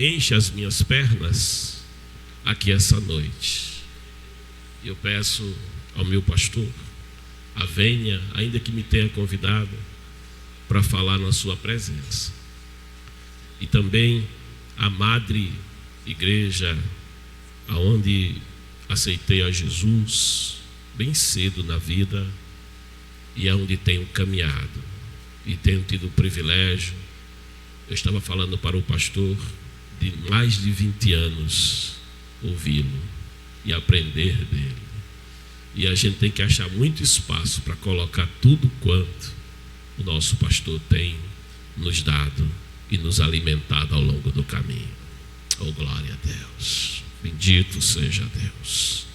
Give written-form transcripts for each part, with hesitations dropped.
enche as minhas pernas aqui essa noite. Eu peço ao meu pastor, a venha, ainda que me tenha convidado, para falar na sua presença. E também a madre igreja, aonde aceitei a Jesus bem cedo na vida, e aonde tenho caminhado e tenho tido o privilégio. Eu estava falando para o pastor de mais de 20 anos ouvi-lo e aprender dele. E a gente tem que achar muito espaço para colocar tudo quanto o nosso pastor tem nos dado e nos alimentado ao longo do caminho. Oh, glória a Deus, bendito seja Deus.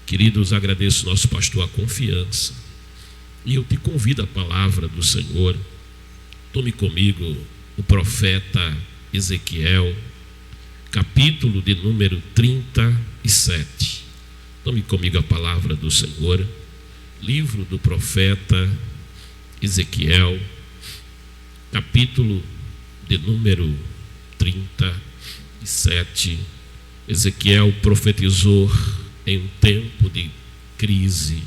Queridos, agradeço ao nosso pastor a confiança, e eu te convido a palavra do Senhor. Tome comigo o profeta Ezequiel, capítulo de número 37. Tome comigo a palavra do Senhor, livro do profeta Ezequiel, capítulo de número 37. Ezequiel profetizou em um tempo de crise.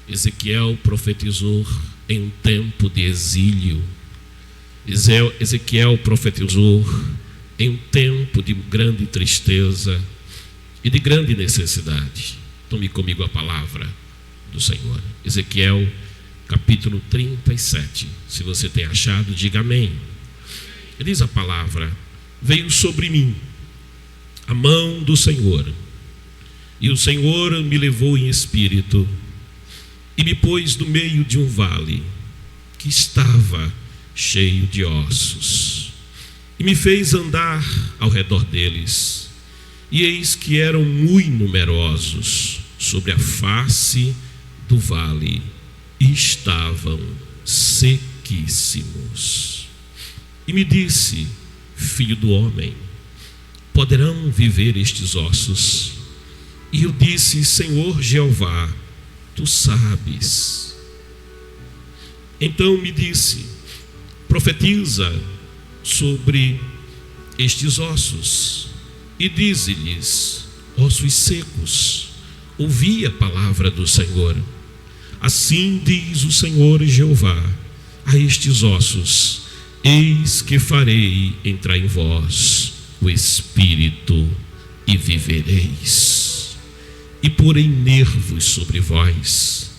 Ezequiel profetizou em um tempo de exílio. Ezequiel profetizou em um tempo de grande tristeza e de grande necessidade. Tome comigo a palavra do Senhor. Ezequiel, capítulo 37. Se você tem achado, diga amém. Diz a palavra: veio sobre mim a mão do Senhor, e o Senhor me levou em espírito e me pôs no meio de um vale que estava cheio de ossos, e me fez andar ao redor deles, e eis que eram muito numerosos sobre a face do vale, e estavam sequíssimos. E me disse: filho do homem, poderão viver estes ossos? E eu disse: Senhor Jeová, tu sabes. Então me disse: profetiza sobre estes ossos e dize-lhes: ossos secos, ouvi a palavra do Senhor. Assim diz o Senhor Jeová a estes ossos: eis que farei entrar em vós o espírito e vivereis, e porei nervos sobre vós,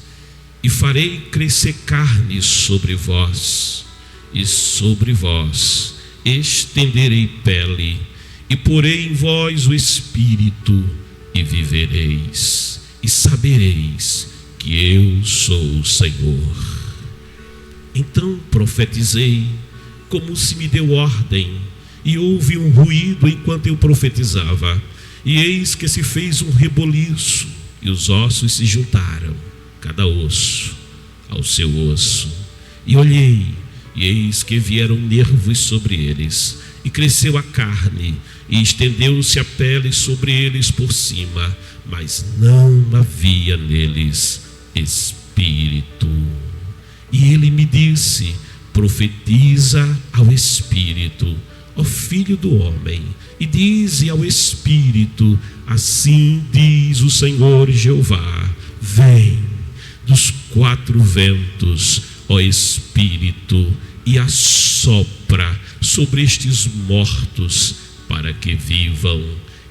e farei crescer carne sobre vós, e sobre vós estenderei pele, e porei em vós o espírito e vivereis, e sabereis que eu sou o Senhor. Então profetizei como se me deu ordem, e houve um ruído enquanto eu profetizava, e eis que se fez um reboliço, e os ossos se juntaram, cada osso ao seu osso. E olhei, e eis que vieram nervos sobre eles, e cresceu a carne, e estendeu-se a pele sobre eles por cima, mas não havia neles espírito. E ele me disse: profetiza ao espírito, ó filho do homem, e dize ao espírito: assim diz o Senhor Jeová, vem dos quatro ventos, ó espírito, e assopra sobre estes mortos para que vivam.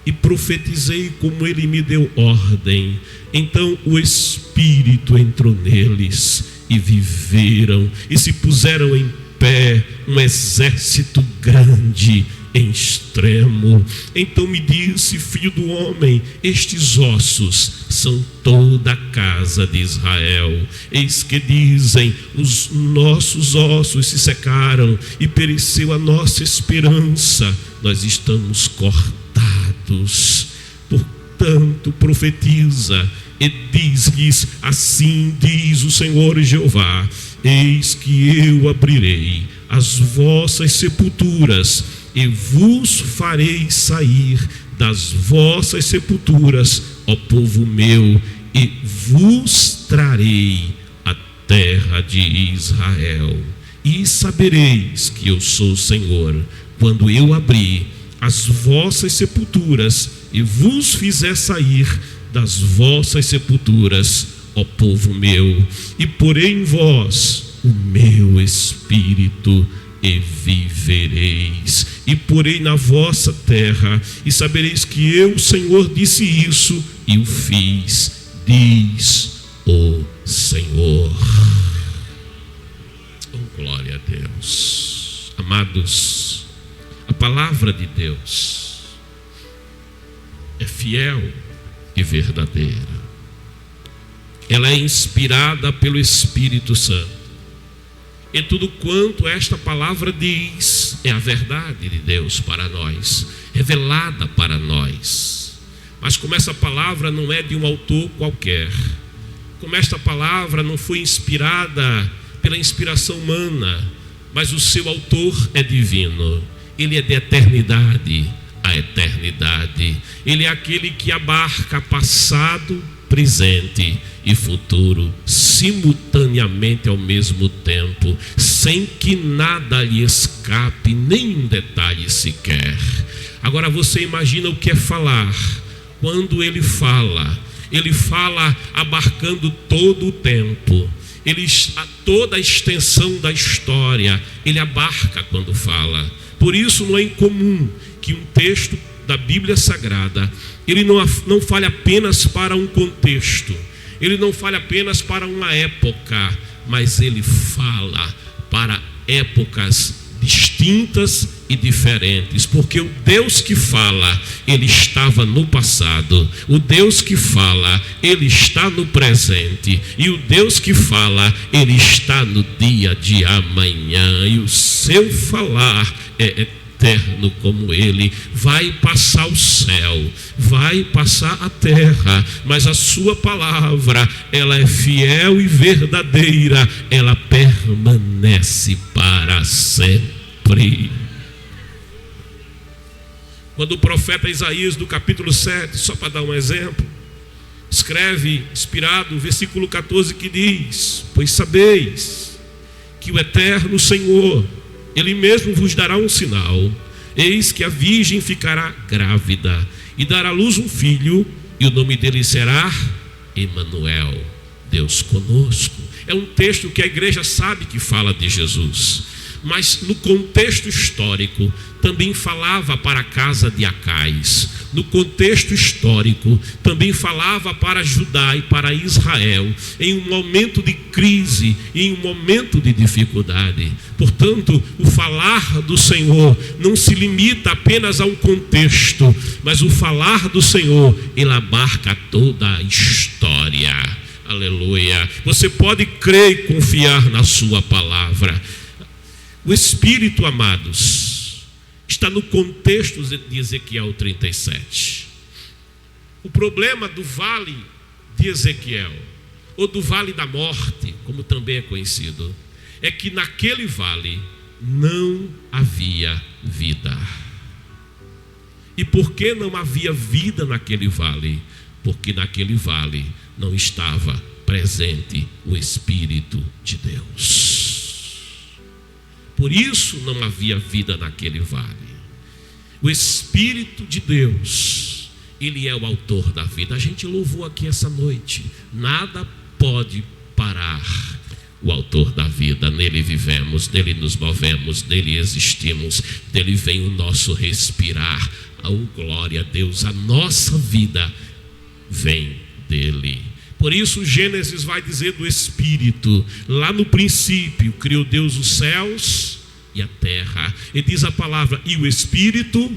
E profetizei como ele me deu ordem. Então o espírito entrou neles, e viveram, e se puseram em pé um exército grande em extremo. Então me disse: filho do homem, estes ossos são toda a casa de Israel. Eis que dizem: os nossos ossos se secaram, e pereceu a nossa esperança, nós estamos cortados. Portanto profetiza e diz-lhes: assim diz o Senhor Jeová, eis que eu abrirei as vossas sepulturas, e vos farei sair das vossas sepulturas, ó povo meu, e vos trarei a terra de Israel. E sabereis que eu sou o Senhor, quando eu abrir as vossas sepulturas e vos fizer sair das vossas sepulturas, ó povo meu, e porei em vós o meu espírito e vivereis, e porei na vossa terra, e sabereis que eu, o Senhor, disse isso e o fiz, diz o Senhor. Oh, glória a Deus. Amados, a palavra de Deus é fiel e verdadeira. Ela é inspirada pelo Espírito Santo. E tudo quanto esta palavra diz é a verdade de Deus para nós, revelada para nós. Mas como essa palavra não é de um autor qualquer, como esta palavra não foi inspirada pela inspiração humana, mas o seu autor é divino, ele é de eternidade a eternidade. Ele é aquele que abarca passado, presente e futuro simultaneamente ao mesmo tempo, sem que nada lhe escape, nem um detalhe sequer. Agora você imagina o que é falar. Quando ele fala abarcando todo o tempo, toda a extensão da história, ele abarca quando fala. Por isso não é incomum que um texto da Bíblia Sagrada, ele não fale apenas para um contexto, ele não fale apenas para uma época, mas ele fala para épocas distintas e diferentes, porque o Deus que fala, ele estava no passado, o Deus que fala, ele está no presente, e o Deus que fala, ele está no dia de amanhã, e o seu falar é eterno como ele. Vai passar o céu, vai passar a terra, mas a sua palavra, ela é fiel e verdadeira, ela permanece para sempre. Quando o profeta Isaías, no capítulo 7, só para dar um exemplo, escreve, inspirado, o versículo 14, que diz: pois sabeis que o eterno Senhor, ele mesmo vos dará um sinal. Eis que a virgem ficará grávida e dará à luz um filho, e o nome dele será Emanuel, Deus conosco. É um texto que a igreja sabe que fala de Jesus, mas no contexto histórico também falava para a casa de Acais. No contexto histórico também falava para Judá e para Israel, em um momento de crise, em um momento de dificuldade. Portanto, o falar do Senhor não se limita apenas a um contexto, mas o falar do Senhor, ele abarca toda a história. Aleluia. Você pode crer e confiar na sua palavra. O Espírito, amados, está no contexto de Ezequiel 37. O problema do vale de Ezequiel, ou do vale da morte, como também é conhecido, é que naquele vale não havia vida. E por que não havia vida naquele vale? Porque naquele vale não estava presente o Espírito de Deus. Por isso não havia vida naquele vale. O Espírito de Deus, ele é o autor da vida. A gente louvou aqui essa noite. Nada pode parar o autor da vida. Nele vivemos, nele nos movemos, nele existimos, dele vem o nosso respirar. Oh, glória a Deus, a nossa vida vem dele. Por isso Gênesis vai dizer do Espírito. Lá no princípio criou Deus os céus e a terra. E diz a palavra: e o Espírito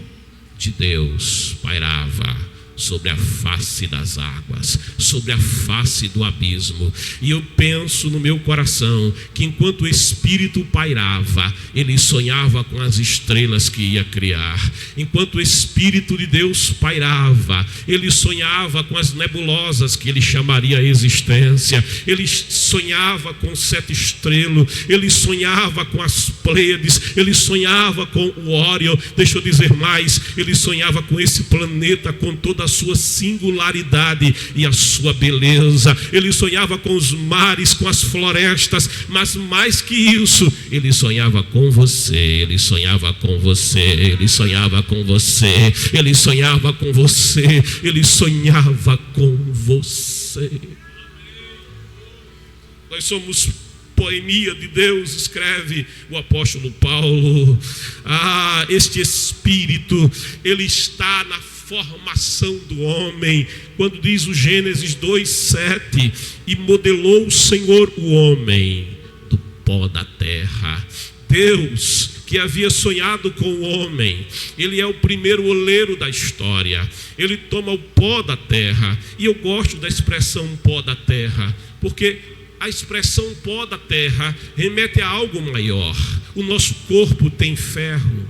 de Deus pairava sobre a face das águas, sobre a face do abismo. E eu penso no meu coração que enquanto o Espírito pairava, ele sonhava com as estrelas que ia criar. Enquanto o Espírito de Deus pairava, ele sonhava com as nebulosas que ele chamaria a existência. Ele sonhava com o sete estrelo, ele sonhava com as Pleiades, ele sonhava com o Órion. Deixa eu dizer mais, ele sonhava com esse planeta, com toda a sua singularidade e a sua beleza. Ele sonhava com os mares, com as florestas, mas mais que isso, ele sonhava com você, ele sonhava com você, ele sonhava com você, ele sonhava com você, ele sonhava com você. Nós somos poemia de Deus, escreve o apóstolo Paulo. Este Espírito, ele está na formação do homem. Quando diz o Gênesis 2:7, e modelou o Senhor o homem do pó da terra. Deus, que havia sonhado com o homem, ele é o primeiro oleiro da história. Ele toma o pó da terra, e eu gosto da expressão pó da terra, porque a expressão pó da terra remete a algo maior. O nosso corpo tem ferro.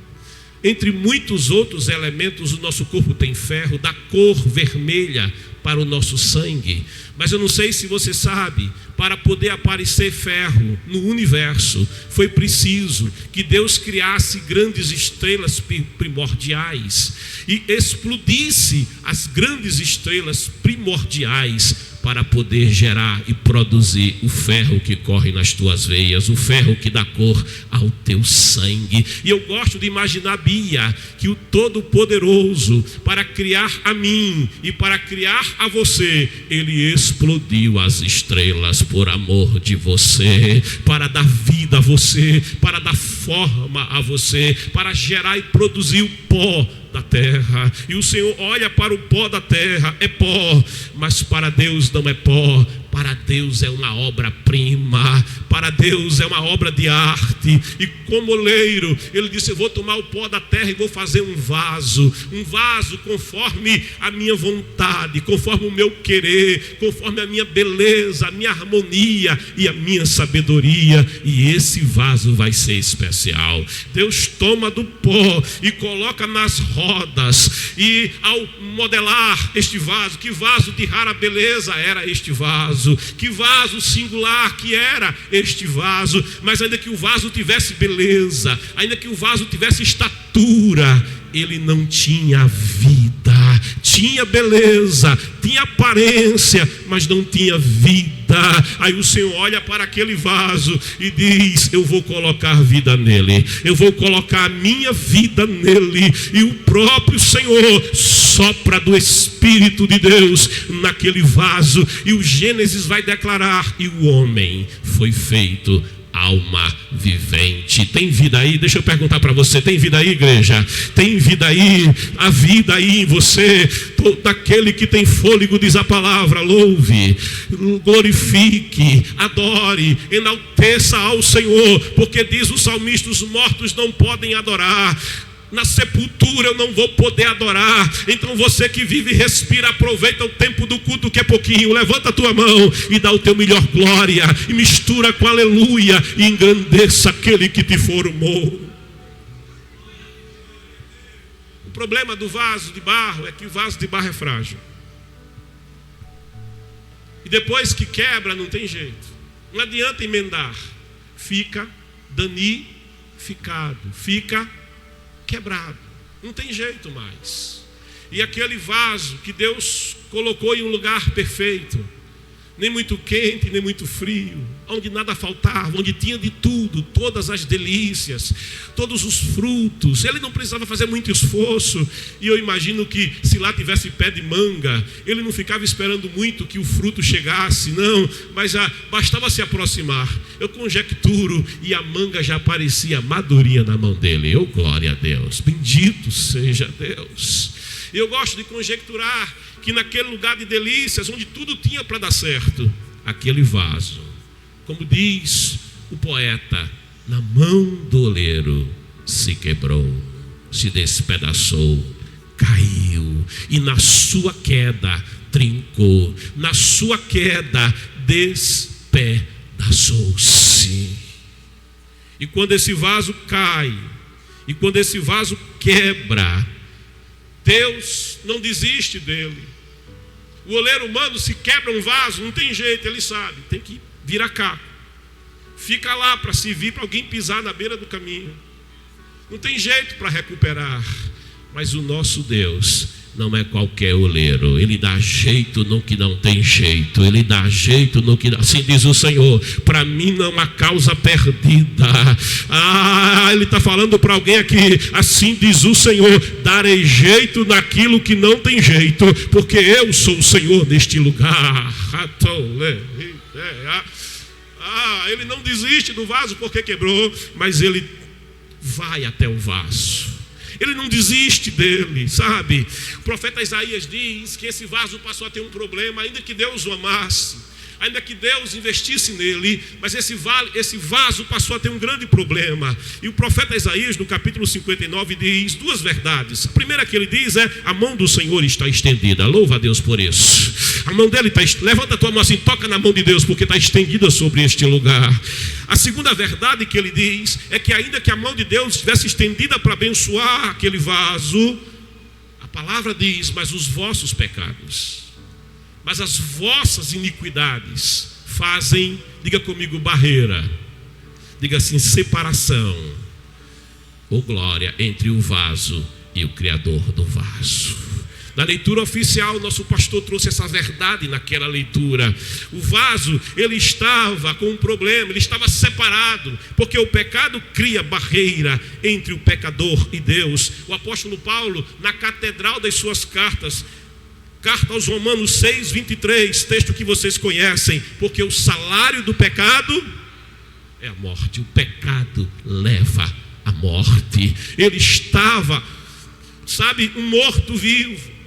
Entre muitos outros elementos, o nosso corpo tem ferro da cor vermelha para o nosso sangue. Mas eu não sei se você sabe, para poder aparecer ferro no universo, foi preciso que Deus criasse grandes estrelas primordiais e explodisse as grandes estrelas primordiais para poder gerar e produzir o ferro que corre nas tuas veias, o ferro que dá cor ao teu sangue. E eu gosto de imaginar, Bia, que o Todo-Poderoso, para criar a mim e para criar a você, ele explodiu as estrelas por amor de você, para dar vida a você, para dar forma a você, para gerar e produzir o pó da terra. E o Senhor olha para o pó da terra, é pó, mas para Deus não é pó. Para Deus é uma obra-prima, para Deus é uma obra de arte. E como oleiro, ele disse: eu vou tomar o pó da terra e vou fazer um vaso conforme a minha vontade, conforme o meu querer, conforme a minha beleza, a minha harmonia e a minha sabedoria. E esse vaso vai ser especial. Deus toma do pó e coloca nas rodas. E ao modelar este vaso, que vaso de rara beleza era este vaso, que vaso singular que era este vaso. Mas ainda que o vaso tivesse beleza, ainda que o vaso tivesse estatura, ele não tinha vida. Tinha beleza, tinha aparência, mas não tinha vida. Aí o Senhor olha para aquele vaso e diz: eu vou colocar vida nele, eu vou colocar a minha vida nele. E o próprio Senhor sopra do Espírito de Deus naquele vaso. E o Gênesis vai declarar: e o homem foi feito alma vivente. Tem vida aí? Deixa eu perguntar para você: tem vida aí, igreja? Tem vida aí? A vida aí em você? Todo aquele que tem fôlego, diz a palavra, louve, glorifique, adore, enalteça ao Senhor, porque diz o salmista: os mortos não podem adorar. Na sepultura eu não vou poder adorar. Então você que vive e respira, aproveita o tempo do culto, que é pouquinho. Levanta a tua mão e dá o teu melhor glória, e mistura com aleluia, e engrandeça aquele que te formou. O problema do vaso de barro é que o vaso de barro é frágil. E depois que quebra, não tem jeito. Não adianta emendar. Fica danificado, fica quebrado, não tem jeito mais. E aquele vaso que Deus colocou em um lugar perfeito, nem muito quente, nem muito frio, onde nada faltava, onde tinha de tudo, todas as delícias, todos os frutos. Ele não precisava fazer muito esforço. E eu imagino que se lá tivesse pé de manga, ele não ficava esperando muito que o fruto chegasse, não, mas bastava se aproximar. Eu conjecturo, e a manga já aparecia madurinha na mão dele. Eu, glória a Deus, bendito seja Deus. Eu gosto de conjecturar que naquele lugar de delícias, onde tudo tinha para dar certo, aquele vaso, como diz o poeta, na mão do oleiro se quebrou, se despedaçou, caiu, e na sua queda trincou, na sua queda despedaçou-se. E quando esse vaso cai, e quando esse vaso quebra, Deus não desiste dele. O oleiro humano, se quebra um vaso, não tem jeito, ele sabe, tem que virar caco. Fica lá para servir para alguém pisar na beira do caminho. Não tem jeito para recuperar. Mas o nosso Deus não é qualquer oleiro. Ele dá jeito no que não tem jeito. Ele dá jeito no que... Assim diz o Senhor: para mim não há causa perdida. Ele está falando para alguém aqui. Assim diz o Senhor: darei jeito naquilo que não tem jeito, porque eu sou o Senhor neste lugar. Ele não desiste do vaso porque quebrou, mas ele vai até o vaso. Ele não desiste dele, sabe? O profeta Isaías diz que esse vaso passou a ter um problema, ainda que Deus o amasse, ainda que Deus investisse nele, mas esse vaso passou a ter um grande problema. E o profeta Isaías, no capítulo 59, diz duas verdades. A primeira que ele diz é: a mão do Senhor está estendida. Louva a Deus por isso. A mão dele está... Levanta a tua mão assim, toca na mão de Deus, porque está estendida sobre este lugar. A segunda verdade que ele diz é que ainda que a mão de Deus estivesse estendida para abençoar aquele vaso, a palavra diz: mas os vossos pecados, mas as vossas iniquidades fazem, diga comigo, barreira. Diga assim: separação ou glória entre o vaso e o Criador do vaso. Na leitura oficial, nosso pastor trouxe essa verdade naquela leitura. O vaso, ele estava com um problema, ele estava separado, porque o pecado cria barreira entre o pecador e Deus. O apóstolo Paulo, na catedral das suas cartas, carta aos Romanos 6, 23, texto que vocês conhecem: porque o salário do pecado é a morte. O pecado leva à morte. Ele estava, sabe, um morto-vivo,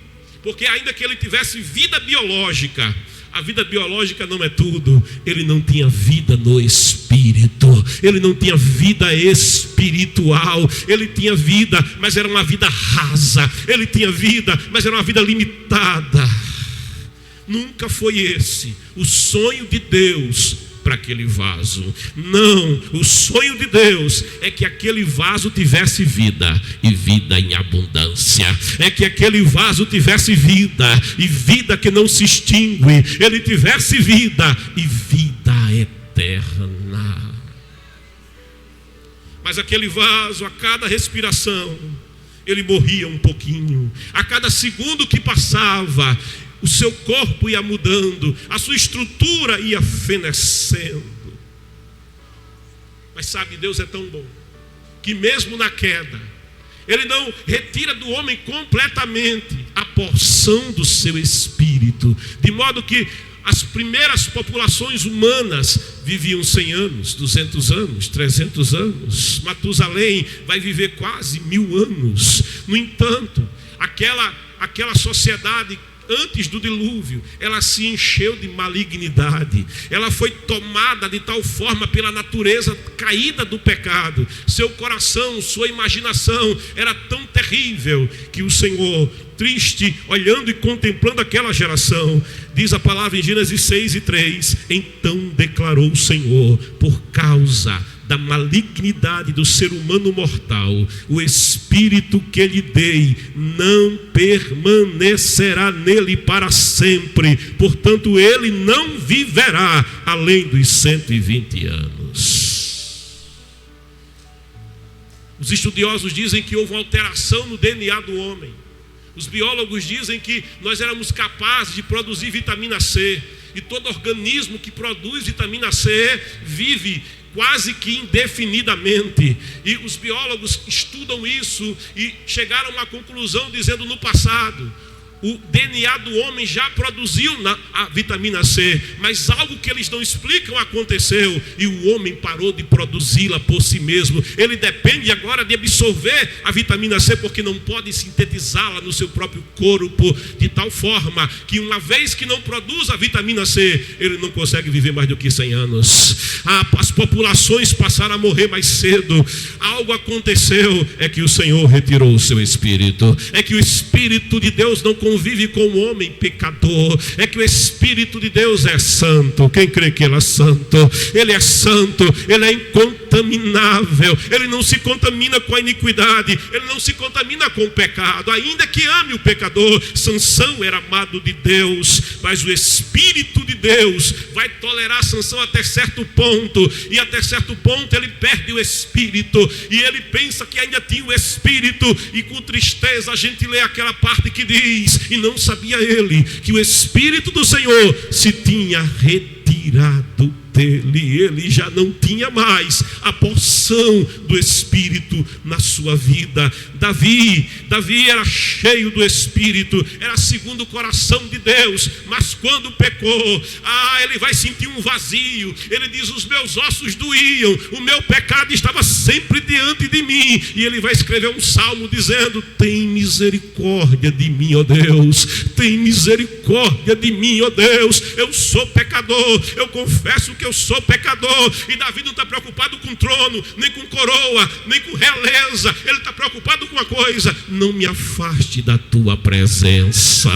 porque ainda que ele tivesse vida biológica, a vida biológica não é tudo. Ele não tinha vida no espírito, ele não tinha vida espiritual. Ele tinha vida, mas era uma vida rasa. Ele tinha vida, mas era uma vida limitada. Nunca foi esse o sonho de Deus para aquele vaso. Não, o sonho de Deus é que aquele vaso tivesse vida, e vida em abundância. É que aquele vaso tivesse vida, e vida que não se extingue. Ele tivesse vida e vida eterna. Mas aquele vaso, a cada respiração, ele morria um pouquinho. A cada segundo que passava, o seu corpo ia mudando, a sua estrutura ia fenecendo. Mas sabe, Deus é tão bom que mesmo na queda, Ele não retira do homem completamente a porção do seu espírito, de modo que as primeiras populações humanas viviam 100 anos, 200 anos, 300 anos. Matusalém vai viver quase 1000 anos. No entanto, aquela sociedade antes do dilúvio, ela se encheu de malignidade. Ela foi tomada de tal forma pela natureza caída do pecado. Seu coração, sua imaginação era tão terrível que o Senhor, triste, olhando e contemplando aquela geração, diz a palavra em Gênesis 6:3: então declarou o Senhor: por causa da malignidade do ser humano mortal, o espírito que lhe dei não permanecerá nele para sempre, portanto ele não viverá além dos 120 anos. Os estudiosos dizem que houve uma alteração no DNA do homem. Os biólogos dizem que nós éramos capazes de produzir vitamina C, e todo organismo que produz vitamina C vive quase que indefinidamente. E os biólogos estudam isso e chegaram a uma conclusão dizendo: no passado o DNA do homem já produziu a vitamina C, mas algo que eles não explicam aconteceu, e o homem parou de produzi-la por si mesmo. Ele depende agora de absorver a vitamina C, porque não pode sintetizá-la no seu próprio corpo, de tal forma que uma vez que não produz a vitamina C, ele não consegue viver mais do que 100 anos. As populações passaram a morrer mais cedo. Algo aconteceu, é que o Senhor retirou o seu espírito. É que o Espírito de Deus não consegue convive com o homem pecador, é que o Espírito de Deus é santo. Quem crê que Ele é santo? Ele é santo, Ele é incontaminável, Ele não se contamina com a iniquidade, Ele não se contamina com o pecado, ainda que ame o pecador. Sansão era amado de Deus, mas o Espírito de Deus vai tolerar Sansão até certo ponto, e até certo ponto ele perde o Espírito, e ele pensa que ainda tinha o Espírito, e com tristeza a gente lê aquela parte que diz: e não sabia ele que o Espírito do Senhor se tinha retirado dele. Ele já não tinha mais a porção do Espírito na sua vida. Davi era cheio do Espírito, era segundo o coração de Deus, mas quando pecou, ele vai sentir um vazio. Ele diz: os meus ossos doíam, o meu pecado estava sempre diante de mim. E ele vai escrever um salmo dizendo: tem misericórdia de mim, ó Deus, tem misericórdia de mim, ó Deus, eu sou pecador, eu confesso que eu sou pecador. E Davi não está preocupado com trono, nem com coroa, nem com realeza. Ele está preocupado com uma coisa: não me afaste da tua presença,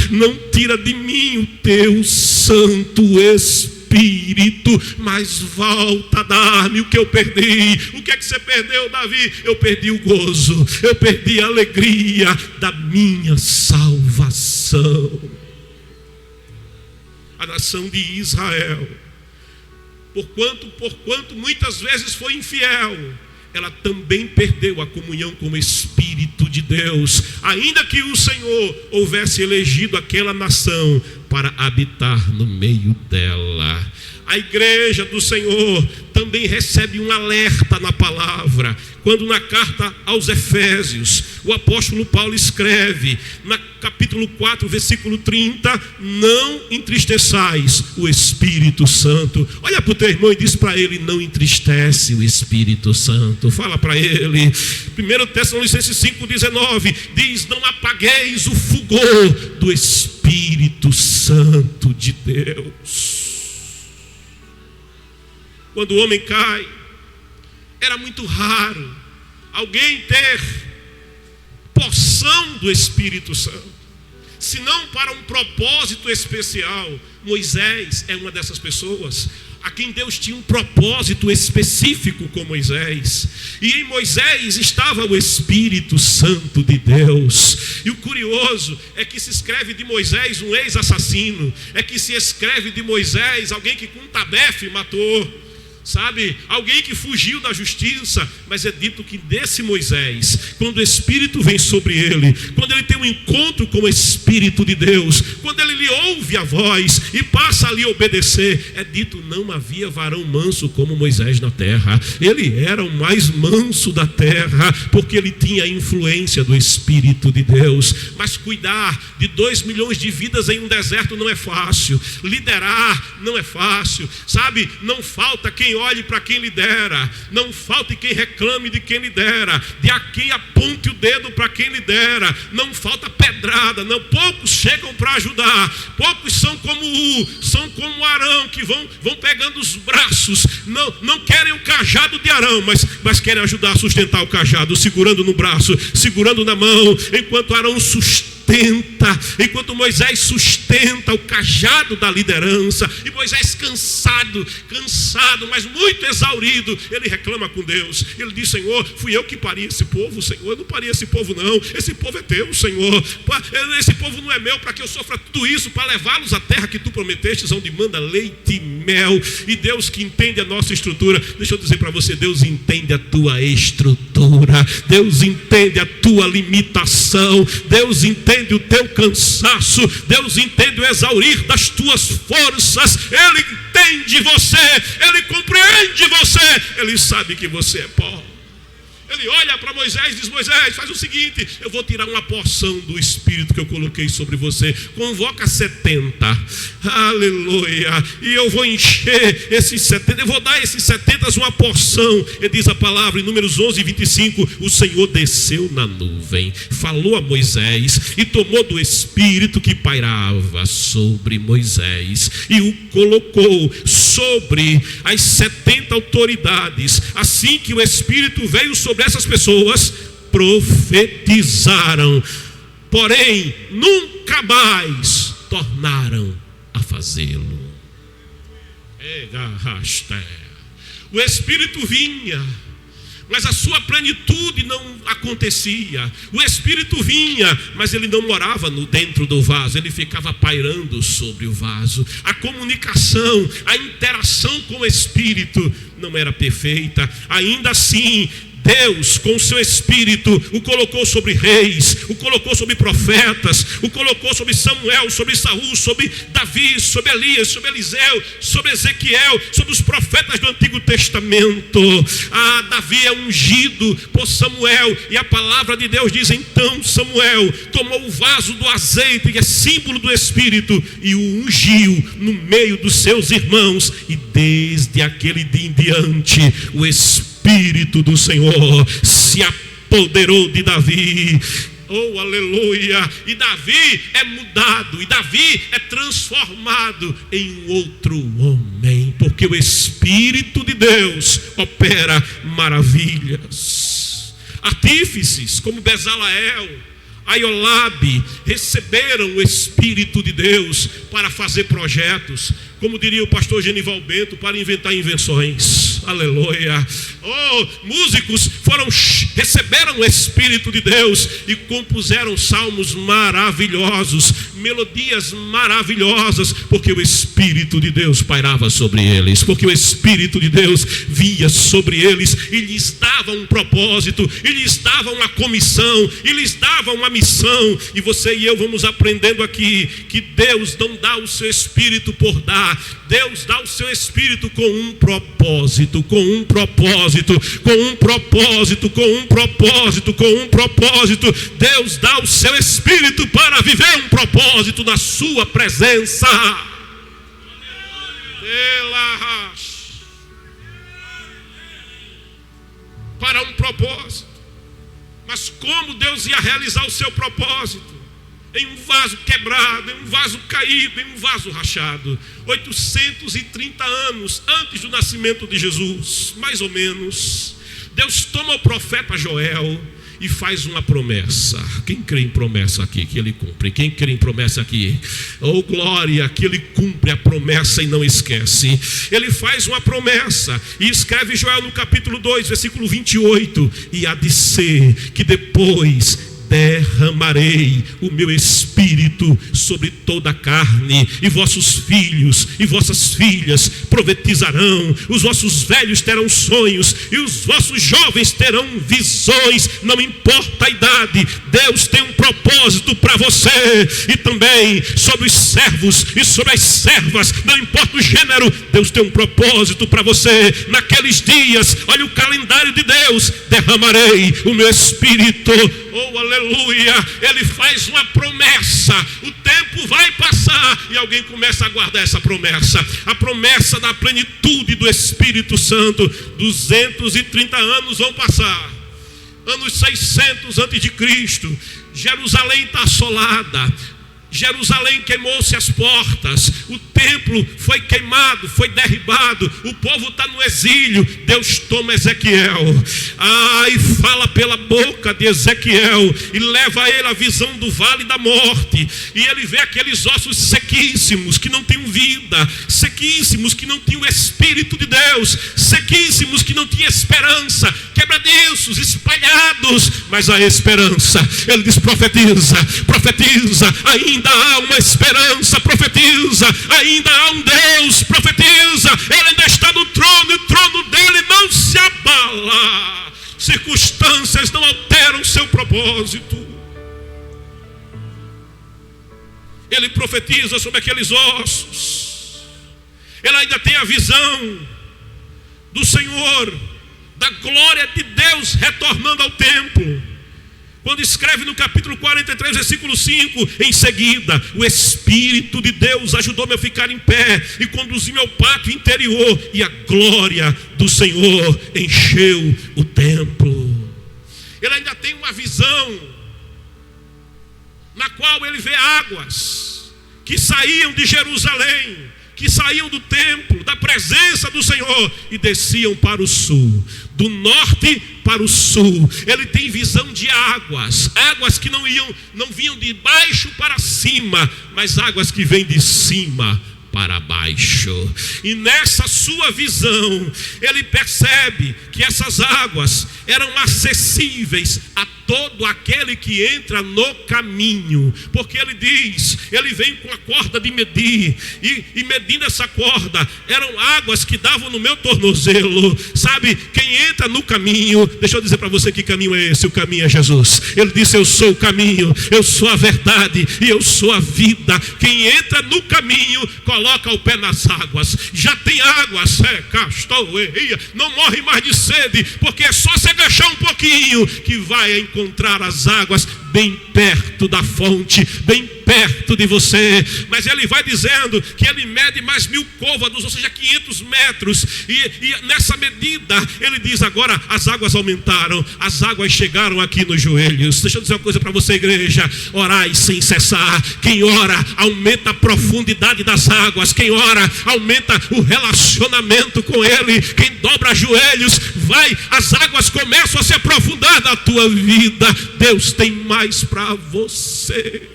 não tira de mim o teu Santo Espírito, mas volta a dar-me o que eu perdi. O que é que você perdeu, Davi? Eu perdi o gozo, eu perdi a alegria da minha salvação. A nação de Israel, porquanto muitas vezes foi infiel, ela também perdeu a comunhão com o Espírito de Deus, ainda que o Senhor houvesse elegido aquela nação para habitar no meio dela. A igreja do Senhor também recebe um alerta na palavra, quando na carta aos Efésios, o apóstolo Paulo escreve, no capítulo 4, versículo 30, não entristeçais o Espírito Santo. Olha para o teu irmão e diz para ele: não entristece o Espírito Santo. Fala para ele. 1 Tessalonicenses 5,19 diz: não apagueis o fulgor do Espírito Santo de Deus. Quando o homem cai, era muito raro alguém ter porção do Espírito Santo, senão para um propósito especial. Moisés é uma dessas pessoas a quem Deus tinha um propósito específico com Moisés, e em Moisés estava o Espírito Santo de Deus. E o curioso é que se escreve de Moisés um ex-assassino, é que se escreve de Moisés alguém que com um tabefe matou, sabe, alguém que fugiu da justiça. Mas é dito que desse Moisés, quando o Espírito vem sobre ele, quando ele tem um encontro com o Espírito de Deus, quando ele lhe ouve a voz e passa a lhe obedecer, é dito: não havia varão manso como Moisés na terra. Ele era o mais manso da terra, porque ele tinha a influência do Espírito de Deus. Mas cuidar de 2 milhões de vidas em um deserto não é fácil, liderar não é fácil, sabe, não falta quem olhe para quem lidera, não falta quem reclame de quem lidera, de a quem aponte o dedo para quem lidera, não falta pedrada, não. Poucos chegam para ajudar, poucos são como Arão, que vão pegando os braços, não querem o cajado de Arão, mas querem ajudar a sustentar o cajado, segurando no braço, segurando na mão, enquanto Arão enquanto Moisés sustenta o cajado da liderança. E Moisés cansado, mas muito exaurido, ele reclama com Deus. Ele diz: Senhor, fui eu que pari esse povo, Senhor, eu não parei esse povo não, esse povo é teu, Senhor, esse povo não é meu para que eu sofra tudo isso, para levá-los à terra que tu prometestes, onde manda leite e mel. E Deus, que entende a nossa estrutura, deixa eu dizer para você, Deus entende a tua estrutura, Deus entende a tua limitação, Deus entende o teu cansaço, Deus entende o exaurir das tuas forças. Ele entende você, Ele compreende você, Ele sabe que você é pó. Ele olha para Moisés e diz: Moisés, faz o seguinte, eu vou tirar uma porção do Espírito que eu coloquei sobre você, convoca 70, aleluia, e eu vou encher esses 70, eu vou dar a esses 70 uma porção. E diz a palavra em Números 11:25, o Senhor desceu na nuvem, falou a Moisés e tomou do Espírito que pairava sobre Moisés e o colocou sobre as 70 autoridades. Assim que o Espírito veio sobre essas pessoas, profetizaram. porém nunca mais tornaram a fazê-lo. O Espírito vinha, mas a sua plenitude não acontecia. O Espírito vinha, mas ele não morava dentro do vaso, ele ficava pairando sobre o vaso. A comunicação, a interação com o Espírito não era perfeita. Ainda assim, Deus, com o seu Espírito, o colocou sobre reis, o colocou sobre profetas, o colocou sobre Samuel, sobre Saul, sobre Davi, sobre Elias, sobre Eliseu, sobre Ezequiel, sobre os profetas do Antigo Testamento. Davi é ungido por Samuel, e a palavra de Deus diz: então Samuel tomou o vaso do azeite, que é símbolo do Espírito, e o ungiu no meio dos seus irmãos, e desde aquele dia em diante, o Espírito do Senhor se apoderou de Davi. Oh, aleluia! E Davi é mudado, e Davi é transformado em um outro homem, porque o Espírito de Deus opera maravilhas. Artífices como Bezaleel, Aiolabe receberam o Espírito de Deus para fazer projetos, como diria o pastor Genival Bento, para inventar invenções. Aleluia. Músicos receberam o Espírito de Deus e compuseram salmos maravilhosos, melodias maravilhosas, porque o Espírito de Deus pairava sobre eles, porque o Espírito de Deus vinha sobre eles e lhes dava um propósito, e lhes dava uma comissão, e lhes dava uma missão. E você e eu vamos aprendendo aqui que Deus não dá o seu Espírito por dar. Deus dá o seu Espírito com um propósito, com um propósito, com um propósito, com um propósito, com um propósito. Deus dá o seu Espírito para viver um propósito na sua presença. Para um propósito. Mas como Deus ia realizar o seu propósito? Em um vaso quebrado, em um vaso caído, em um vaso rachado. 830 anos antes do nascimento de Jesus, mais ou menos, Deus toma o profeta Joel e faz uma promessa. Quem crê em promessa aqui, que ele cumpre? Quem crê em promessa aqui? Oh glória, que ele cumpre a promessa e não esquece. Ele faz uma promessa e escreve Joel no capítulo 2, versículo 28: e há de ser que depois derramarei o meu Espírito sobre toda a carne, e vossos filhos e vossas filhas profetizarão, os vossos velhos terão sonhos, e os vossos jovens terão visões. Não importa a idade, Deus tem um propósito para você. E também sobre os servos e sobre as servas, não importa o gênero, Deus tem um propósito para você. Naqueles dias, olha o calendário de Deus: derramarei o meu Espírito. Oh, aleluia! Ele faz uma promessa. O tempo vai passar e alguém começa a guardar essa promessa. A promessa da plenitude do Espírito Santo. 230 anos vão passar. Anos 600 antes de Cristo. Jerusalém está assolada. Jerusalém queimou-se as portas, o templo foi queimado, foi derribado, o povo está no exílio. Deus toma Ezequiel, e fala pela boca de Ezequiel, e leva a ele a visão do vale da morte, e ele vê aqueles ossos sequíssimos, que não têm vida, sequíssimos, que não têm o Espírito de Deus, sequíssimos, que não têm esperança, quebradiços, espalhados, mas a esperança. Ele diz: profetiza, profetiza, ainda há uma esperança, profetiza, ainda há um Deus, profetiza, ele ainda está no trono, e o trono dele não se abala, circunstâncias não alteram seu propósito. Ele profetiza sobre aqueles ossos, ele ainda tem a visão do Senhor, da glória de Deus retornando ao templo. Quando escreve no capítulo 43, versículo 5, em seguida, o Espírito de Deus ajudou-me a ficar em pé e conduziu-me ao pátio interior, e a glória do Senhor encheu o templo. Ele ainda tem uma visão, na qual ele vê águas que saíam de Jerusalém, que saíam do templo, da presença do Senhor, e desciam para o sul, do norte para o sul. Ele tem visão de águas que não vinham de baixo para cima, mas águas que vêm de cima para baixo. E nessa sua visão, ele percebe que essas águas eram acessíveis a todo aquele que entra no caminho, porque ele diz, ele vem com a corda de medir, e medindo essa corda, eram águas que davam no meu tornozelo. Sabe, quem entra no caminho, deixa eu dizer para você que caminho é esse. O caminho é Jesus. Ele disse: eu sou o caminho, eu sou a verdade e eu sou a vida. Quem entra no caminho, coloca o pé nas águas, já tem águas, não morre mais de sede, porque é só se agachar um pouquinho que vai encontrar as águas bem perto da fonte, bem perto de você. Mas ele vai dizendo que ele mede mais 1000 côvados, ou seja, 500 metros, e nessa medida ele diz: agora as águas aumentaram, as águas chegaram aqui nos joelhos. Deixa eu dizer uma coisa para você, igreja: orai sem cessar. Quem ora aumenta a profundidade das águas, quem ora aumenta o relacionamento com ele, quem dobra joelhos, as águas começam a se aprofundar na tua vida. Deus tem mais para você.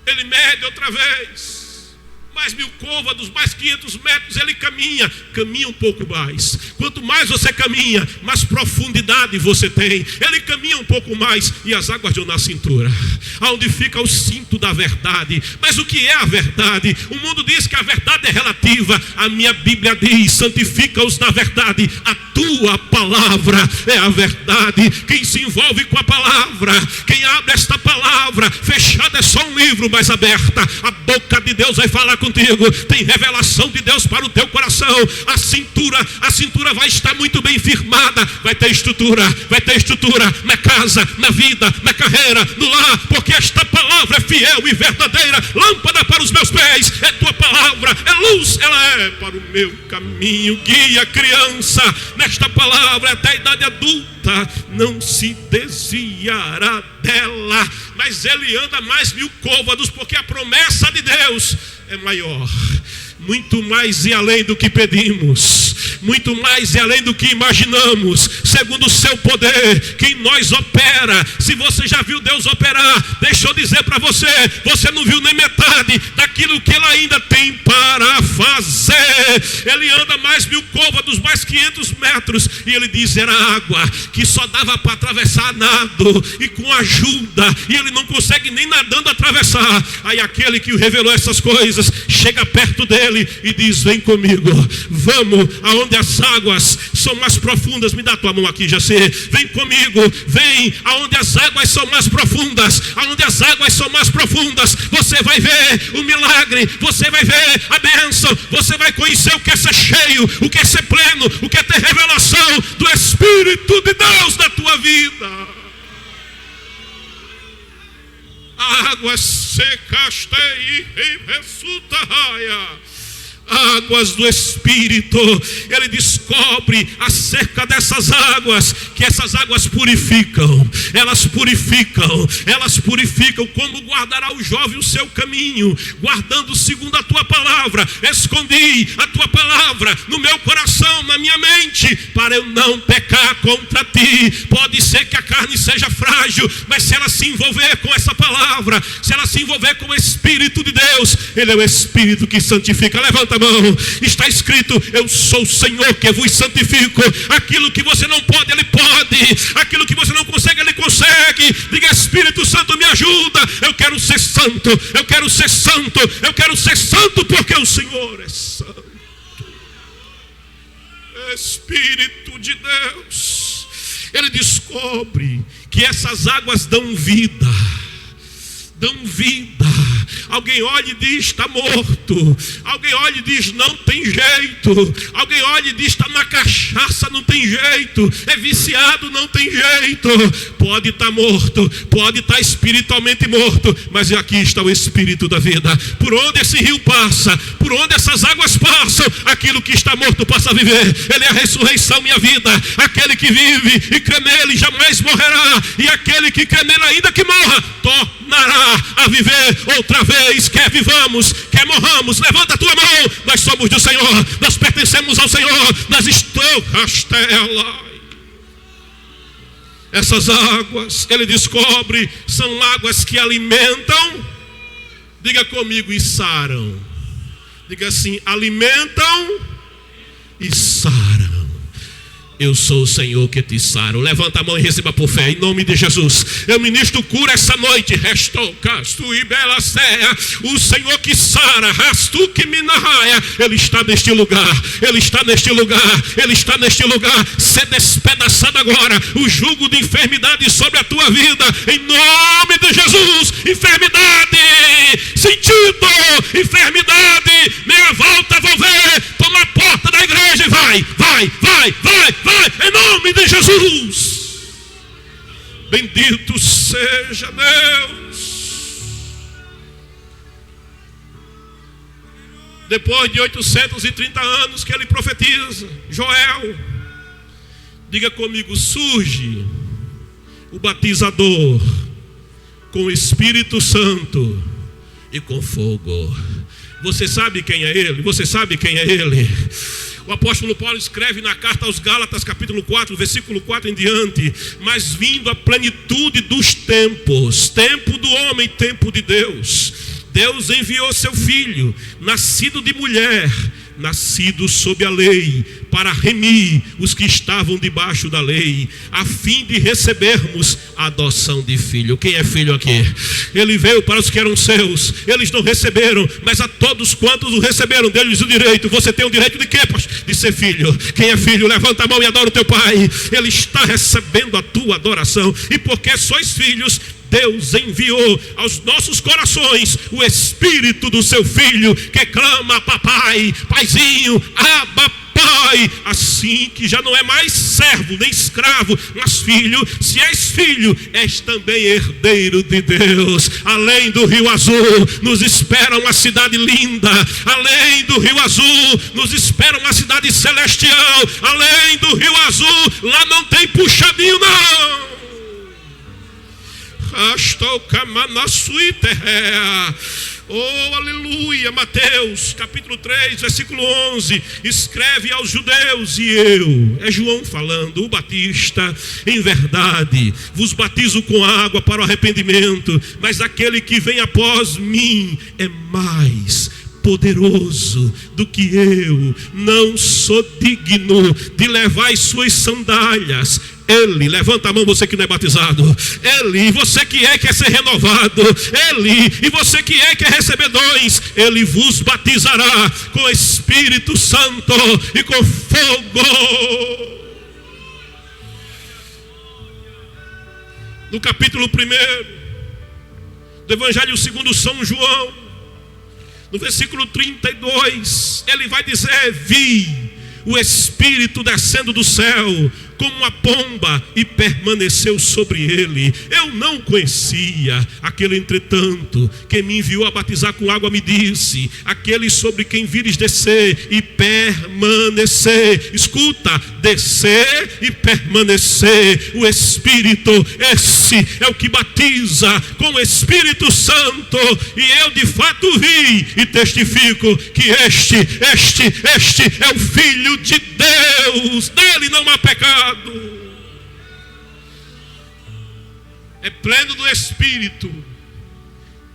Ele mede outra vez, mais 1000 côvados, mais 500 metros. Ele caminha um pouco mais. Quanto mais você caminha, mais profundidade você tem. Ele caminha um pouco mais, e as águas dão na cintura, aonde fica o cinto da verdade. Mas o que é a verdade? O mundo diz que a verdade é relativa. A minha Bíblia diz: santifica-os na verdade. A tua palavra é a verdade. Quem se envolve com a palavra, quem abre esta palavra, fechada é só um livro, mas aberta, a boca de Deus vai falar contigo. Tem revelação de Deus para o teu coração. A cintura vai estar muito bem firmada. Vai ter estrutura na casa, na vida, na carreira, no lar, porque esta palavra é fiel e verdadeira. Lâmpada para os meus pés é tua palavra, é luz, ela é para o meu caminho. Guia criança nesta palavra até a idade adulta, não se desviará dela. Mas ele anda mais 1000 côvados, porque a promessa de Deus é maior, muito mais e além do que pedimos, muito mais e além do que imaginamos, segundo o seu poder que em nós opera. Se você já viu Deus operar, deixa eu dizer para você, você não viu nem metade daquilo que ele ainda tem para fazer. Ele anda mais 1000 côvados, mais 500 metros, e ele diz: era água que só dava para atravessar nado e com ajuda, e ele não consegue nem nadando atravessar. Aí aquele que revelou essas coisas chega perto dele e diz: vem comigo, vamos aonde as águas são mais profundas. Me dá tua mão aqui, Jacê. Vem comigo, vem aonde as águas são mais profundas. Aonde as águas são mais profundas, você vai ver o milagre, você vai ver a bênção, você vai conhecer o que é ser cheio, o que é ser pleno, o que é ter revelação do Espírito de Deus na tua vida. Águas secas e ressuscita raia. Águas do Espírito. Ele descobre acerca dessas águas que essas águas purificam. Elas purificam. Como guardará o jovem o seu caminho? Guardando segundo a tua palavra. Escondi a tua palavra no meu coração, na minha mente, para eu não pecar contra ti. Pode ser que a carne seja frágil, mas se ela se envolver com essa palavra, se ela se envolver com o Espírito de Deus, ele é o Espírito que santifica. Levanta a mão. Está escrito: eu sou o Senhor que vos santifico. Aquilo que você não pode, ele pode. Aquilo que você não consegue, ele consegue. Diga: Espírito Santo, me ajuda. Eu quero ser santo, eu quero ser santo, eu quero ser santo, porque o Senhor é santo. Espírito de Deus. Ele descobre que essas águas dão vida. Dão vida. Alguém olha e diz: está morto. Alguém olha e diz: não tem jeito. Alguém olha e diz: está na cachaça, não tem jeito. É viciado, não tem jeito. Pode estar morto, pode estar espiritualmente morto, mas aqui está o Espírito da vida. Por onde esse rio passa, por onde essas águas passam, aquilo que está morto passa a viver. Ele é a ressurreição, minha vida. Aquele que vive e crê nele jamais morrerá, e aquele que crê nele, ainda que morra, tornará a viver outra vez. vez, quer vivamos, quer morramos, levanta a tua mão. Nós somos do Senhor, nós pertencemos ao Senhor, nós estamos rastela. Essas águas, ele descobre, são águas que alimentam. Diga comigo, e saram. Diga assim, alimentam e saram. Eu sou o Senhor que te saro. Levanta a mão e receba por fé, em nome de Jesus. Eu ministro cura essa noite. Restou casto e bela serra. O Senhor que sara, rastu que me narraia. Ele está neste lugar. Ele está neste lugar. Ele está neste lugar. Ser despedaçado agora o jugo de enfermidade sobre a tua vida, em nome de Jesus. Enfermidade, sentido, enfermidade, meia volta, vou ver. Toma a porta da igreja e vai, em nome de Jesus. Bendito seja Deus. Depois de 830 anos que ele profetiza, Joel, diga comigo, surge o batizador com o Espírito Santo e com fogo. Você sabe quem é ele? Você sabe quem é ele? O apóstolo Paulo escreve na carta aos Gálatas, capítulo 4, versículo 4 em diante: mas vindo a plenitude dos tempos, tempo do homem, tempo de Deus, Deus enviou seu filho, nascido de mulher, nascido sob a lei, para remir os que estavam debaixo da lei, a fim de recebermos a adoção de filho. Quem é filho aqui? Ele veio para os que eram seus, eles não receberam, mas a todos quantos o receberam, deu-lhes o direito. Você tem o direito de quê, pastor? De ser filho. Quem é filho, levanta a mão e adora o teu pai. Ele está recebendo a tua adoração, e porque sois filhos, Deus enviou aos nossos corações o Espírito do seu Filho, que clama, papai, paizinho, Abba, Pai. Assim que já não é mais servo nem escravo, mas filho. Se és filho, és também herdeiro de Deus. Além do Rio Azul nos espera uma cidade linda. Além do Rio Azul nos espera uma cidade celestial. Além do Rio Azul, lá não tem puxadinho não. Oh, aleluia. Mateus capítulo 3, versículo 11, escreve aos judeus: e eu, é João falando, o Batista, em verdade vos batizo com água para o arrependimento, mas aquele que vem após mim é mais poderoso do que eu, não sou digno de levar as suas sandálias. Ele, levanta a mão, você que não é batizado. Ele, você que quer ser renovado. Ele, e você que quer receber dons. Ele vos batizará com Espírito Santo e com fogo. No capítulo 1 do Evangelho segundo São João, no versículo 32, ele vai dizer: vi o Espírito descendo do céu como uma pomba e permaneceu sobre ele. Eu não conhecia aquele, entretanto, que me enviou a batizar com água me disse: aquele sobre quem vires descer e permanecer. Escuta, descer e permanecer. O Espírito, esse é o que batiza com o Espírito Santo. E eu de fato vi e testifico que este é o Filho de Deus. Nele não há pecado. É pleno do Espírito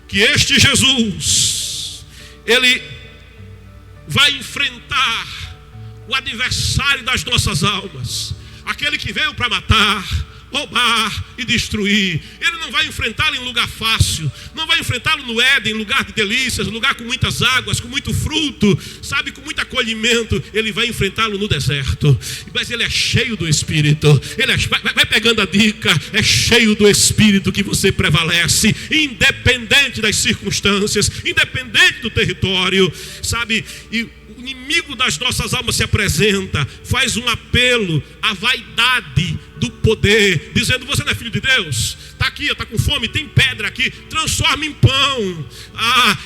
que este Jesus, ele vai enfrentar o adversário das nossas almas, aquele que veio para matar, roubar e destruir. Ele não vai enfrentá-lo em lugar fácil, não vai enfrentá-lo no Éden, lugar de delícias, lugar com muitas águas, com muito fruto, sabe, com muito acolhimento. Ele vai enfrentá-lo no deserto, mas ele é cheio do Espírito. Ele vai pegando a dica, é cheio do Espírito que você prevalece, independente das circunstâncias, independente do território, sabe. E o inimigo das nossas almas se apresenta, faz um apelo à vaidade do poder, dizendo: você não é filho de Deus? Está aqui está com fome, tem pedra aqui, transforma em pão.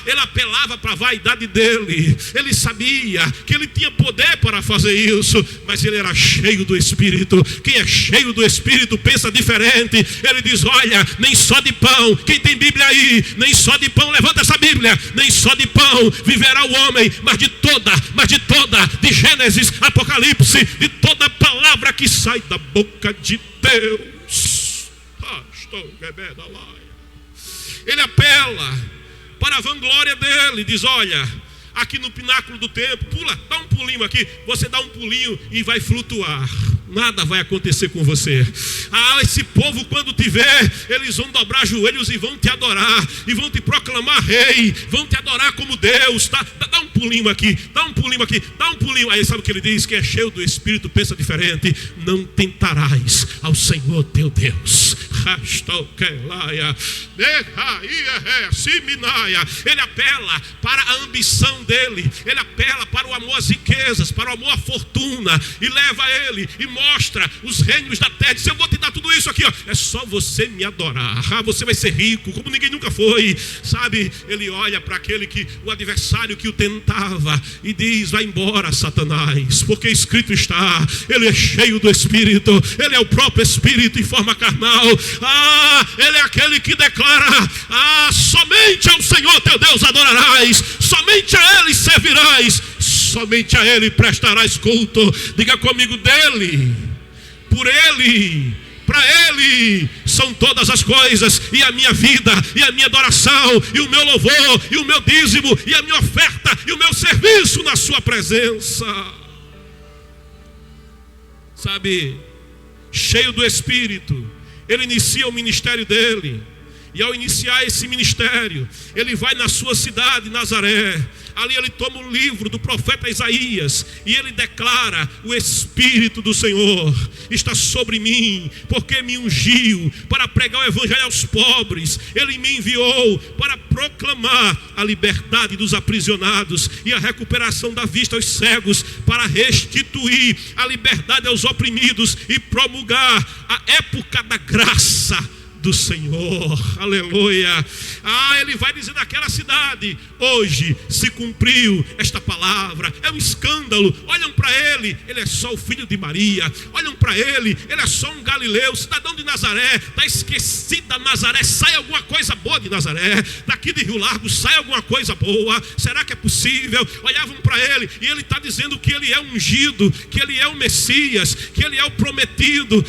Ele apelava para a vaidade dele. Ele sabia que ele tinha poder para fazer isso, mas ele era cheio do Espírito. Quem é cheio do Espírito pensa diferente. Ele diz: olha, nem só de pão, quem tem Bíblia aí, nem só de pão, levanta essa Bíblia, nem só de pão viverá o homem, mas de toda, de Gênesis, Apocalipse, de toda palavra que sai da boca de Deus. Ele apela para a vanglória dele, diz: olha, aqui no pináculo do templo, pula, dá um pulinho aqui, você dá um pulinho e vai flutuar. Nada vai acontecer com você. Esse povo, quando te ver, eles vão dobrar joelhos e vão te adorar, e vão te proclamar rei, vão te adorar como Deus. Dá um pulinho aqui, dá um pulinho aqui, dá um pulinho. Aí sabe o que ele diz? Que é cheio do Espírito, pensa diferente. Não tentarás ao Senhor teu Deus. Ele apela para a ambição dele, ele apela para o amor às riquezas, para o amor à fortuna, e leva ele e mostra os reinos da terra. Diz: eu vou te dar tudo isso aqui, ó. É só você me adorar. Você vai ser rico como ninguém nunca foi. Sabe, ele olha para aquele que, o adversário que o tentava, e diz: vai embora, Satanás, porque escrito está, ele é cheio do Espírito, ele é o próprio Espírito em forma carnal. Ele é aquele que declara: somente ao Senhor teu Deus adorarás, somente a Ele servirás, somente a Ele prestarás culto. Diga comigo: dele, por Ele, para Ele são todas as coisas, e a minha vida, e a minha adoração, e o meu louvor, e o meu dízimo, e a minha oferta, e o meu serviço na sua presença. Sabe, cheio do Espírito, ele inicia o ministério dele. E ao iniciar esse ministério, ele vai na sua cidade, Nazaré. Ali ele toma o livro do profeta Isaías e ele declara: o Espírito do Senhor está sobre mim, porque me ungiu para pregar o evangelho aos pobres. Ele me enviou para proclamar a liberdade dos aprisionados e a recuperação da vista aos cegos, para restituir a liberdade aos oprimidos e promulgar a época da graça do Senhor. Aleluia. Ele vai dizer naquela cidade: hoje se cumpriu esta palavra. É um escândalo. Olham para ele, ele é só o filho de Maria. Olham para ele, ele é só um galileu, cidadão de Nazaré. Está esquecida Nazaré. Sai alguma coisa boa de Nazaré. Daqui de Rio Largo sai alguma coisa boa. Será que é possível? Olhavam para ele e ele está dizendo que ele é ungido, que ele é o Messias, que ele é o prometido.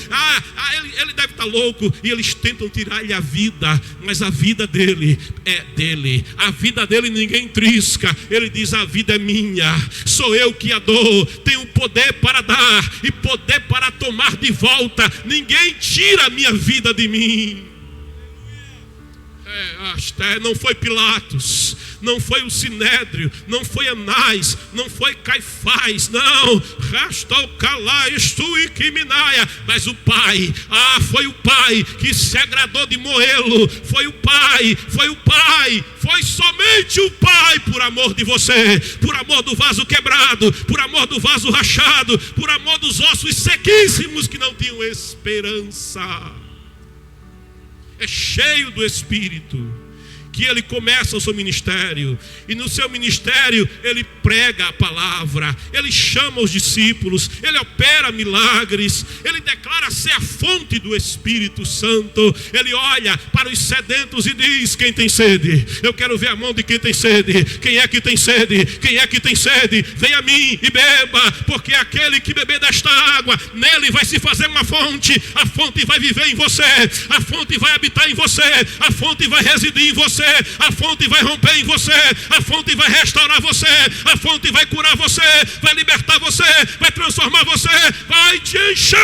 Ele deve estar louco. E eles tentam tirar-lhe a vida, mas a vida dele é dele. A vida dele ninguém trisca. Ele diz: a vida é minha, sou eu que a dou, tenho poder para dar e poder para tomar de volta. Ninguém tira a minha vida de mim. Não foi Pilatos, não foi o Sinédrio, não foi Anás, não foi Caifás, não, mas o Pai. Foi o Pai que se agradou de moê-lo. Foi o Pai, foi somente o Pai, por amor de você, por amor do vaso quebrado, por amor do vaso rachado, por amor dos ossos sequíssimos que não tinham esperança. É cheio do Espírito que ele começa o seu ministério, e no seu ministério ele prega a palavra, ele chama os discípulos, ele opera milagres, ele declara ser a fonte do Espírito Santo. Ele olha para os sedentos e diz: quem tem sede? Eu quero ver a mão de quem tem sede. Quem é que tem sede? Quem é que tem sede? Vem a mim e beba, porque aquele que beber desta água, nele vai se fazer uma fonte. A fonte vai viver em você, a fonte vai habitar em você, a fonte vai residir em você, a fonte vai romper em você, a fonte vai restaurar você, a fonte vai curar você, vai libertar você, vai transformar você, vai te encher.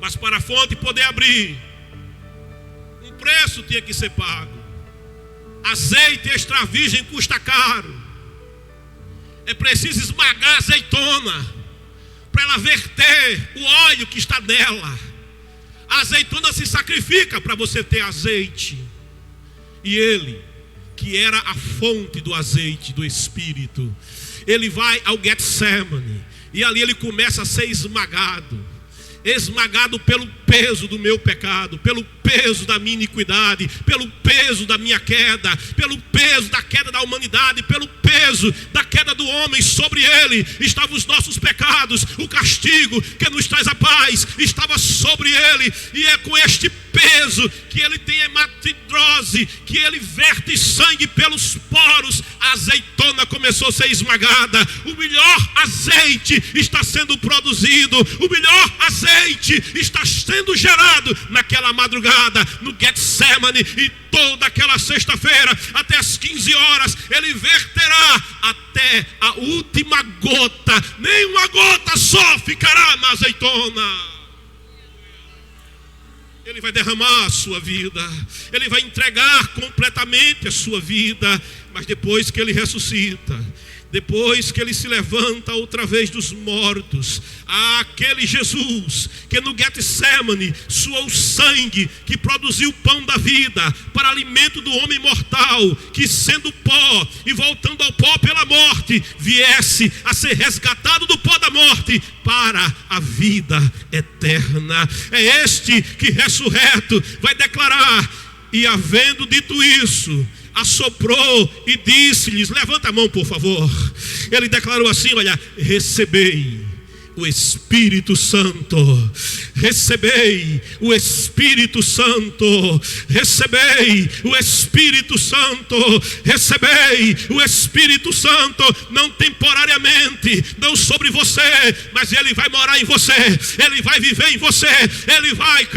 Mas para a fonte poder abrir, um preço tinha que ser pago. Azeite extra virgem custa caro. É preciso esmagar a azeitona para ela verter o óleo que está nela. A azeitona se sacrifica para você ter azeite. E ele, que era a fonte do azeite do Espírito. Ele vai ao Getsemane e ali ele começa a ser esmagado pelo peso do meu pecado, pelo peso da minha iniquidade, pelo peso da minha queda, pelo peso da queda da humanidade, pelo peso da queda do homem. Sobre ele estavam os nossos pecados, o castigo que nos traz a paz estava sobre ele, e é com este peso que ele tem hematidrose, que ele verte sangue pelos poros. A azeitona começou a ser esmagada, o melhor azeite está sendo produzido, o melhor azeite está sendo gerado naquela madrugada no Getsemane, e toda aquela sexta-feira até as 15 horas ele verterá até a última gota, nem uma gota só ficará na azeitona. Ele vai derramar a sua vida, ele vai entregar completamente a sua vida. Mas depois que ele ressuscita, depois que ele se levanta outra vez dos mortos, aquele Jesus que no Getsemane suou sangue, que produziu o pão da vida para alimento do homem mortal, que sendo pó e voltando ao pó pela morte, viesse a ser resgatado do pó da morte para a vida eterna. É este que ressurreto vai declarar: e havendo dito isso, assoprou e disse-lhes, levanta a mão por favor. Ele declarou assim: olha, recebei o Espírito Santo, recebei o Espírito Santo, recebei o Espírito Santo, recebei o Espírito Santo, não temporariamente, não sobre você, mas ele vai morar em você, ele vai viver em você, ele vai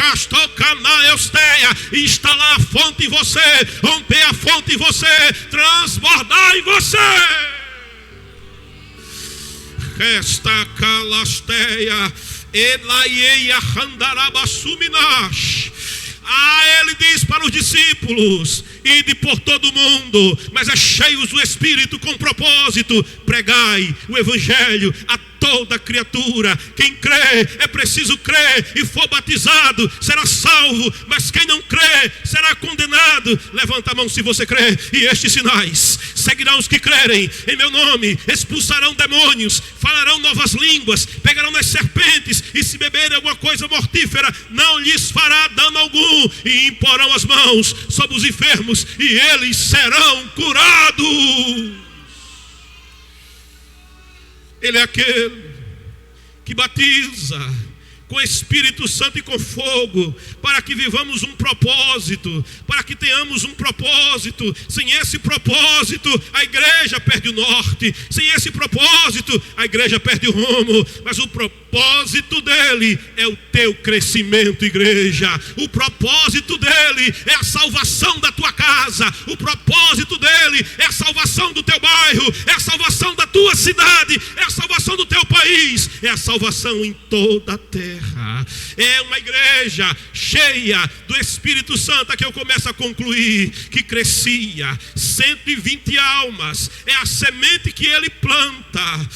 instalar a fonte em você, romper a fonte em você, transbordar em você. Esta calasteia, elaieia handarabassuminash. Ele diz para os discípulos: ide por todo o mundo, mas é cheios do Espírito com propósito, pregai o Evangelho a toda criatura. Quem crê, é preciso crer, e for batizado será salvo, mas quem não crê será condenado. Levanta a mão se você crê. E estes sinais seguirão os que crerem: em meu nome expulsarão demônios, falarão novas línguas, pegarão nas serpentes, e se beberem alguma coisa mortífera não lhes fará dano algum, e imporão as mãos sobre os enfermos e eles serão curados. Ele é aquele que batiza com Espírito Santo e com fogo, para que vivamos um propósito, para que tenhamos um propósito. Sem esse propósito, a igreja perde o norte. Sem esse propósito, a igreja perde o rumo. Mas o propósito dele é o teu crescimento, igreja. O propósito dele é a salvação da tua casa. O propósito dele é a salvação do teu bairro, é a salvação da tua cidade, é a salvação do teu país, é a salvação em toda a terra. É uma igreja cheia do Espírito Santo. Aqui eu começo a concluir que crescia 120 almas, é a semente que ele planta.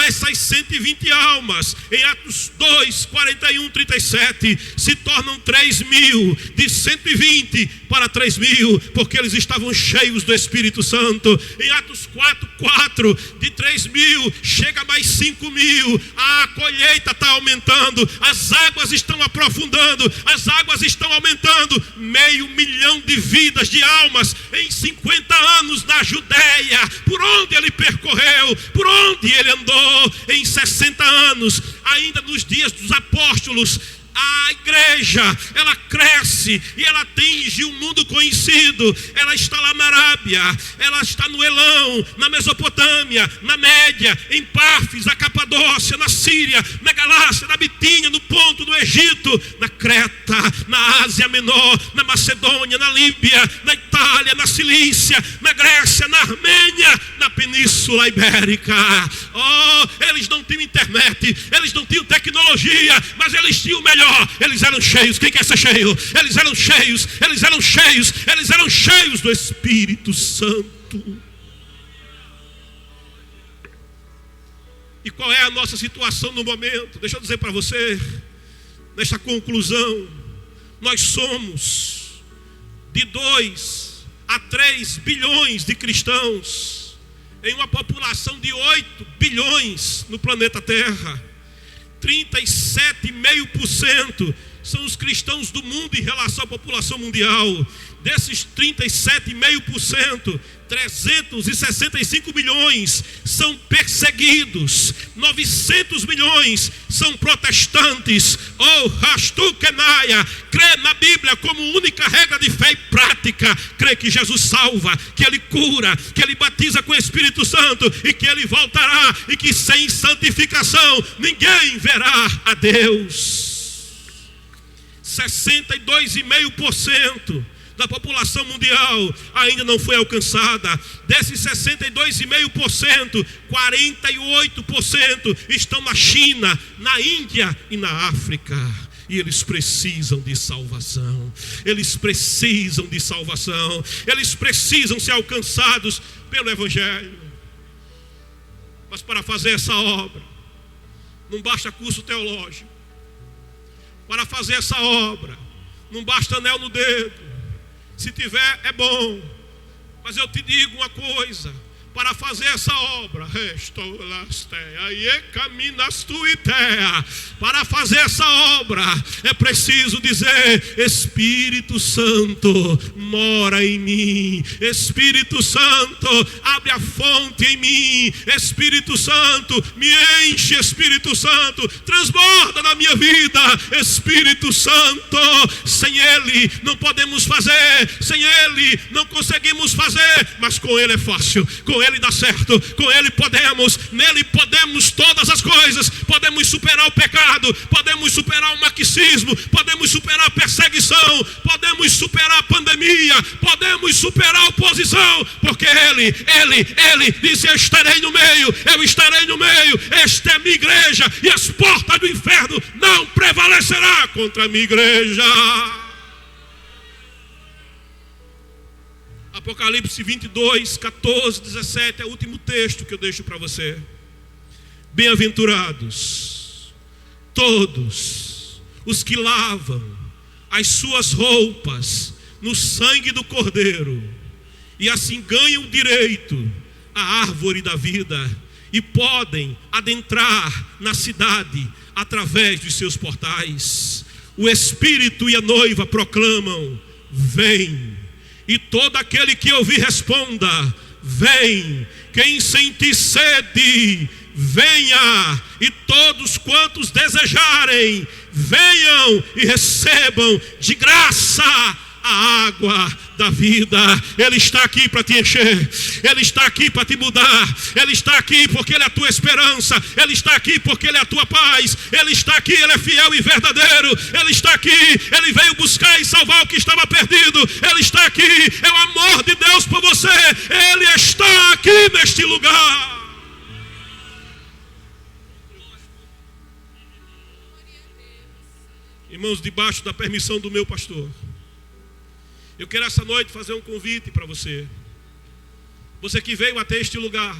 Essas 120 almas em Atos 2, 41, 37 se tornam 3.000, de 120 para 3.000, porque eles estavam cheios do Espírito Santo. Em Atos 4, 4, de 3.000 chega mais 5.000. A colheita está aumentando, as águas estão aprofundando, as águas estão aumentando. 500.000 de vidas, de almas em 50 anos na Judéia. Por onde ele percorreu, por onde ele andou, em 60 anos, ainda nos dias dos apóstolos, a igreja, ela cresce e ela atinge um mundo conhecido. Ela está lá na Arábia, ela está no Elão, na Mesopotâmia, na Média, em Páfis, na Capadócia, na Síria, na Galácia, na Bitínia, no Ponto, no Egito, na Creta, na Ásia Menor, na Macedônia, na Líbia, na Itália, na Cilícia, na Grécia, na Armênia, na Península Ibérica. Eles não tinham internet, eles não tinham tecnologia, mas eles tinham o melhor. Eles eram cheios. Quem quer ser cheio? Eles eram cheios, eles eram cheios, eles eram cheios do Espírito Santo. E qual é a nossa situação no momento? Deixa eu dizer para você, nesta conclusão, nós somos de 2 a 3 bilhões de cristãos em uma população de 8 bilhões no planeta Terra. 37,5% são os cristãos do mundo em relação à população mundial. Desses 37,5%, 365 milhões são perseguidos, 900 milhões são protestantes. Rastukenaia, crê na Bíblia como única regra de fé e prática, crê que Jesus salva, que Ele cura, que Ele batiza com o Espírito Santo e que Ele voltará, e que sem santificação ninguém verá a Deus. 62,5% da população mundial ainda não foi alcançada. Desses 62,5%, 48% estão na China, na Índia e na África. E eles precisam de salvação. Eles precisam de salvação. Eles precisam ser alcançados pelo Evangelho. Mas para fazer essa obra, não basta curso teológico. Para fazer essa obra, não basta anel no dedo. Se tiver, é bom. Mas eu te digo uma coisa: para fazer essa obra, para fazer essa obra, é preciso dizer: Espírito Santo, mora em mim. Espírito Santo, abre a fonte em mim. Espírito Santo, me enche. Espírito Santo, transborda na minha vida. Espírito Santo, sem Ele não podemos fazer, sem Ele não conseguimos fazer, mas com Ele é fácil, com Ele dá certo, com Ele podemos, nele podemos todas as coisas. Podemos superar o pecado, podemos superar o marxismo, podemos superar a perseguição, podemos superar a pandemia, podemos superar a oposição, porque Ele disse: eu estarei no meio, eu estarei no meio. Esta é a minha igreja, e as portas do inferno não prevalecerá contra a minha igreja. Apocalipse 22, 14, 17 é o último texto que eu deixo para você. Bem-aventurados todos os que lavam as suas roupas no sangue do Cordeiro, e assim ganham direito à árvore da vida, e podem adentrar na cidade através dos seus portais. O Espírito e a noiva proclamam: vem. E todo aquele que ouvir responda: vem. Quem sentir sede, venha. E todos quantos desejarem, venham e recebam de graça a água da vida. Ele está aqui para te encher. Ele está aqui para te mudar. Ele está aqui porque Ele é a tua esperança. Ele está aqui porque Ele é a tua paz. Ele está aqui, Ele é fiel e verdadeiro. Ele está aqui, Ele veio buscar e salvar o que estava perdido. Ele está aqui, é o amor de Deus por você. Ele está aqui neste lugar. Irmãos, debaixo da permissão do meu pastor, eu quero essa noite fazer um convite para você. Você que veio até este lugar